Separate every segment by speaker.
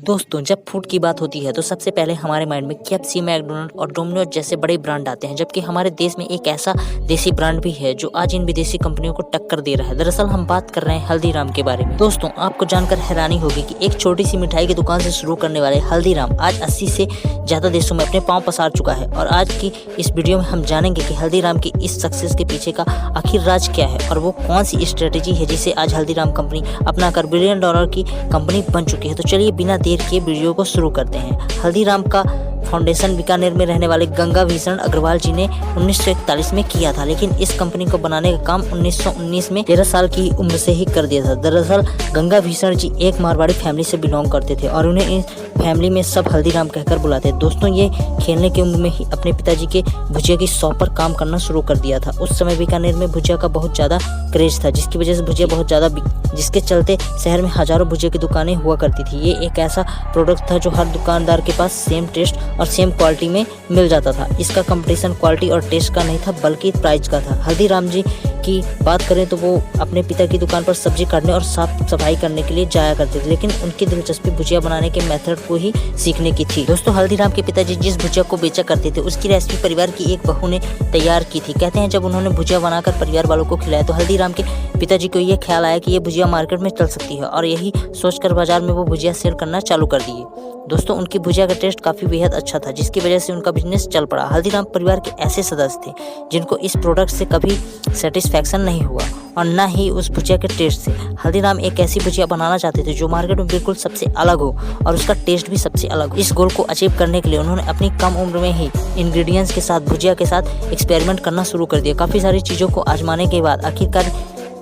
Speaker 1: दोस्तों, जब फूड की बात होती है तो सबसे पहले हमारे माइंड में केएफसी, मैकडोनल्ड और डोमिनोज जैसे बड़े ब्रांड आते हैं, जबकि हमारे देश में एक ऐसा देसी ब्रांड भी है जो आज इन विदेशी कंपनियों को टक्कर दे रहा है। दरअसल हम बात कर रहे हैं हल्दीराम के बारे में। दोस्तों, आपको जानकर हैरानी होगी कि एक छोटी सी मिठाई की दुकान से शुरू करने वाले हल्दीराम आज 80 से ज्यादा देशों में अपने पांव पसार चुका है। और आज की इस वीडियो में हम जानेंगे कि हल्दीराम की इस सक्सेस के पीछे का आखिर राज क्या है और वो कौन सी स्ट्रेटेजी है जिसे आज हल्दीराम कंपनी अपनाकर $1 बिलियन की कंपनी बन चुकी है। तो चलिए बिना देर के वीडियो को शुरू करते हैं। हल्दीराम का फाउंडेशन बीकानेर में रहने वाले गंगा भीषण अग्रवाल जी ने 1941 में किया था, लेकिन इस कंपनी को बनाने का काम 1919 में 13 साल की उम्र से ही कर दिया था। दरअसल गंगा भीषण जी एक मारवाड़ी फैमिली से बिलोंग करते थे और उन्हें इस फैमिली में सब हल्दीराम कहकर बुलाते। दोस्तों, ये खेलने की उम्र में ही अपने पिताजी के भुजिया की शॉप पर काम करना शुरू कर दिया था। उस समय बीकानेर में भुजिया का बहुत ज्यादा क्रेज था, जिसकी वजह से भुजिया बहुत ज्यादा जिसके चलते शहर में हजारों भुजिया की दुकानें हुआ करती थी। ये एक ऐसा प्रोडक्ट था जो हर दुकानदार के पास सेम टेस्ट और सेम क्वालिटी में मिल जाता था। इसका कंपटीशन क्वालिटी और टेस्ट का नहीं था बल्कि प्राइस का था। हल्दीराम जी की बात करें तो वो अपने पिता की दुकान पर सब्जी काटने और साफ सफाई करने के लिए जाया करते थे, लेकिन उनकी दिलचस्पी भुजिया बनाने के मेथड को ही सीखने की थी। दोस्तों, हल्दीराम के पिताजी जिस भुजिया को बेचा करते थे उसकी रेसिपी परिवार की एक बहू ने तैयार की थी। कहते हैं जब उन्होंने भुजिया बनाकर परिवार वालों को खिलाया तो हल्दीराम के पिताजी को यह ख्याल आया कि ये भुजिया मार्केट में चल सकती है और यही सोचकर बाजार में वो भुजिया सेल करना चालू कर दिए। दोस्तों, उनकी भुजिया का टेस्ट काफी बेहद अच्छा था, जिसकी वजह से उनका बिजनेस चल पड़ा। हल्दीराम परिवार के ऐसे सदस्य थे जिनको इस प्रोडक्ट से कभी सेटिस्फैक्शन नहीं हुआ और न ही उस भुजिया के टेस्ट से। हल्दीराम एक ऐसी भुजिया बनाना चाहते थे जो मार्केट में बिल्कुल सबसे अलग हो और उसका टेस्ट भी सबसे अलग हो। इस गोल को अचीव करने के लिए उन्होंने अपनी कम उम्र में ही इंग्रेडिएंट्स के साथ भुजिया के साथ एक्सपेरिमेंट करना शुरू कर दिया। काफी सारी चीजों को आजमाने के बाद आखिरकार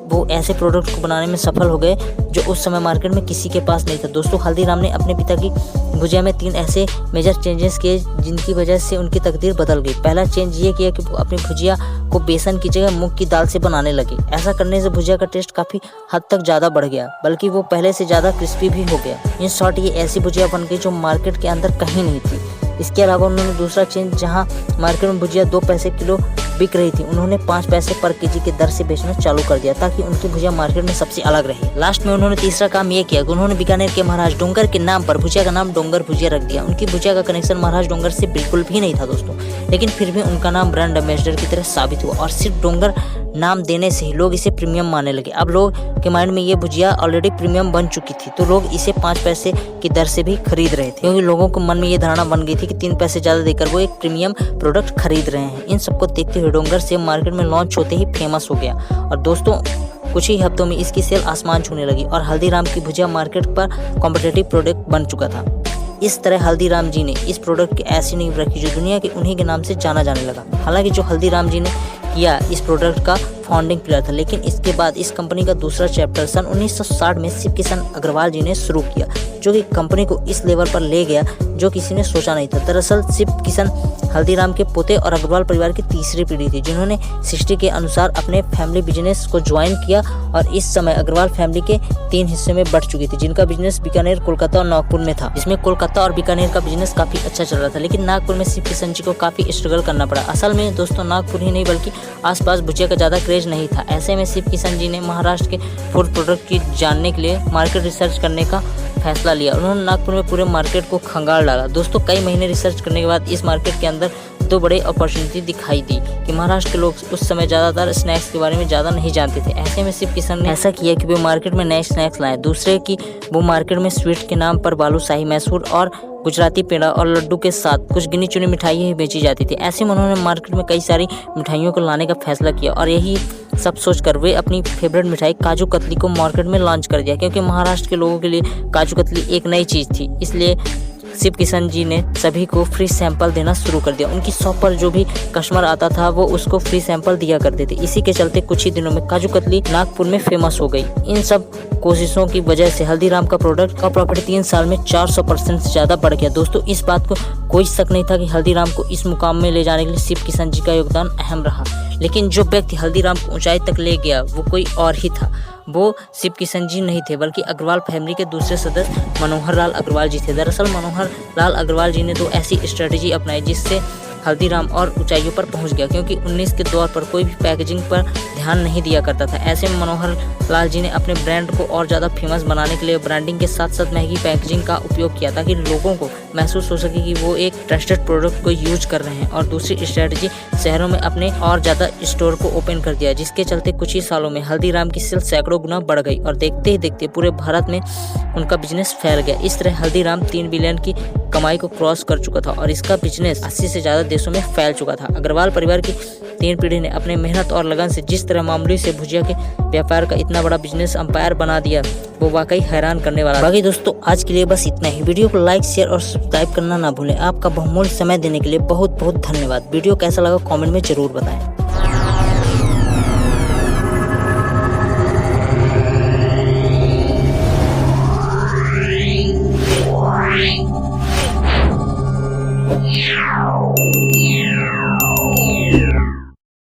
Speaker 1: वो ऐसे प्रोडक्ट को बनाने में सफल हो गए जो उस समय मार्केट में किसी के पास नहीं था। दोस्तों, हल्दीराम ने अपने पिता की भुजिया में 3 ऐसे मेजर चेंजेस किए जिनकी वजह से उनकी तकदीर बदल गई। पहला चेंज ये किया कि वो अपनी भुजिया को बेसन की जगह मूंग की दाल से बनाने लगे। ऐसा करने से भुजिया का टेस्ट काफी हद तक ज्यादा बढ़ गया, बल्कि वो पहले से ज्यादा क्रिस्पी भी हो गया। इन शॉर्ट ये ऐसी भुजिया बन गई जो मार्केट के अंदर कहीं नहीं थी। इसके अलावा उन्होंने दूसरा चेंज, जहां मार्केट में भुजिया 2 पैसे किलो बिक रही थी, उन्होंने 5 पैसे पर केजी के दर से बेचना चालू कर दिया ताकि उनकी भुजिया मार्केट में सबसे अलग रहे। लास्ट में उन्होंने तीसरा काम ये किया कि उन्होंने बीकानेर के महाराज डोंगर के नाम पर भुजिया का नाम डोंगर भुजिया रख दिया। उनकी भुजिया का कनेक्शन महाराज डोंगर से बिल्कुल भी नहीं था दोस्तों, लेकिन फिर भी उनका नाम ब्रांड एम्बेसडर की तरह साबित हुआ और सिर्फ डोंगर नाम देने से ही लोग इसे प्रीमियम मानने लगे। अब लोग के माइंड में ये भुजिया ऑलरेडी प्रीमियम बन चुकी थी, तो लोग इसे 5 पैसे की दर से भी खरीद रहे थे, क्योंकि लोगों को मन में ये धारणा बन गई थी कि 3 पैसे ज्यादा देकर वो एक प्रीमियम प्रोडक्ट खरीद रहे हैं। इन सबको देखते हुए डोंगर से मार्केट में लॉन्च होते ही फेमस हो गया और दोस्तों कुछ ही हफ्तों में इसकी सेल आसमान छूने लगी और हल्दीराम की भुजिया मार्केट पर कॉम्पिटिटिव प्रोडक्ट बन चुका था। इस तरह हल्दीराम जी ने इस प्रोडक्ट की ऐसी नींव रखी जो दुनिया के उन्हीं के नाम से जाना जाने लगा। हालांकि जो हल्दीराम जी ने किया इस प्रोडक्ट का फाउंडिंग पिलर था, लेकिन इसके बाद इस कंपनी का दूसरा चैप्टर सन 1960 में शिव किशन अग्रवाल जी ने शुरू किया, जो कि कंपनी को इस लेवल पर ले गया जो किसी ने सोचा नहीं था। दरअसल शिव किशन हल्दीराम के पोते और अग्रवाल परिवार की तीसरी पीढ़ी थी, जिन्होंने 60 के अनुसार अपने फैमिली बिजनेस को ज्वाइन किया और इस समय अग्रवाल फैमिली के 3 हिस्सों में बढ़ चुकी थी, जिनका बिजनेस बीकानेर, कोलकाता और नागपुर में था। इसमें कोलकाता और बीकानेर का बिजनेस काफी अच्छा चल रहा था, लेकिन नागपुर में शिव किशन जी को काफी स्ट्रगल करना पड़ा। असल में दोस्तों, नागपुर ही नहीं बल्कि आसपास भुजिया का ज्यादा क्रेज नहीं था। ऐसे में शिव किशन जी ने महाराष्ट्र के फूड प्रोडक्ट की जानने के लिए मार्केट रिसर्च करने का फैसला लिया। उन्होंने नागपुर में पूरे मार्केट को खंगाल डाला। दोस्तों, कई महीने रिसर्च करने के बाद इस मार्केट के अंदर 2 बड़े अपॉर्चुनिटी दिखाई दी कि महाराष्ट्र के लोग उस समय ज़्यादातर स्नैक्स के बारे में ज़्यादा नहीं जानते थे। ऐसे में शिव किशन ने ऐसा किया कि वो मार्केट में नए स्नैक्स लाए। दूसरे कि वो मार्केट में स्वीट के नाम पर बालूशाही, मैसूर और गुजराती पेड़ा और लड्डू के साथ कुछ गिनी चुनी मिठाइयाँ ही बेची जाती थी। ऐसे में उन्होंने मार्केट में कई सारी मिठाइयों को लाने का फैसला किया और यही सब सोचकर वे अपनी फेवरेट मिठाई काजू कतली को मार्केट में लॉन्च कर दिया, क्योंकि महाराष्ट्र के लोगों के लिए काजू कतली एक नई चीज़ थी। इसलिए शिव किशन जी ने सभी को फ्री सैंपल देना शुरू कर दिया। उनकी शॉप पर जो भी कस्टमर आता था वो उसको फ्री सैंपल दिया करते थे। इसी के चलते कुछ ही दिनों में काजू कतली नागपुर में फेमस हो गई। इन सब कोशिशों की वजह से हल्दीराम का प्रोडक्ट का प्रॉफिट 3 साल में 400% से ज्यादा बढ़ गया। दोस्तों, इस बात को कोई शक नहीं था कि हल्दीराम को इस मुकाम में ले जाने के लिए शिव किशन जी का योगदान अहम रहा, लेकिन जो व्यक्ति हल्दीराम को ऊंचाई तक ले गया वो कोई और ही था। वो शिव किशन जी नहीं थे बल्कि अग्रवाल फैमिली के दूसरे सदस्य मनोहर लाल अग्रवाल जी थे। दरअसल मनोहर लाल अग्रवाल जी ने 2 ऐसी स्ट्रेटेजी अपनाई जिससे हल्दीराम और ऊंचाइयों पर पहुंच गया, क्योंकि 19 के दौर पर कोई भी पैकेजिंग पर ध्यान नहीं दिया करता था। ऐसे में मनोहर लाल जी ने अपने ब्रांड को और ज़्यादा फेमस बनाने के लिए ब्रांडिंग के साथ साथ महंगी पैकेजिंग का उपयोग किया, ताकि लोगों को महसूस हो सके कि वो एक ट्रस्टेड प्रोडक्ट को यूज कर रहे हैं। और दूसरी स्ट्रेटजी, शहरों में अपने और ज़्यादा स्टोर को ओपन कर दिया, जिसके चलते कुछ ही सालों में हल्दीराम की सेल्स सैकड़ों गुना बढ़ गई और देखते ही देखते पूरे भारत में उनका बिजनेस फैल गया। इस तरह हल्दीराम 3 बिलियन की कमाई को क्रॉस कर चुका था और इसका बिजनेस 80 से ज़्यादा देशों में फैल चुका था। अग्रवाल परिवार की 3 पीढ़ी ने अपने मेहनत और लगन से जिस तरह मामूली से भुजिया के व्यापार का इतना बड़ा बिजनेस एम्पायर बना दिया, वो वाकई हैरान करने वाला। बाकी दोस्तों, आज के लिए बस इतना ही। वीडियो को लाइक, शेयर और सब्सक्राइब करना ना भूलें। आपका बहुमूल्य समय देने के लिए बहुत बहुत धन्यवाद। वीडियो कैसा लगा कमेंट में जरूर बताएं।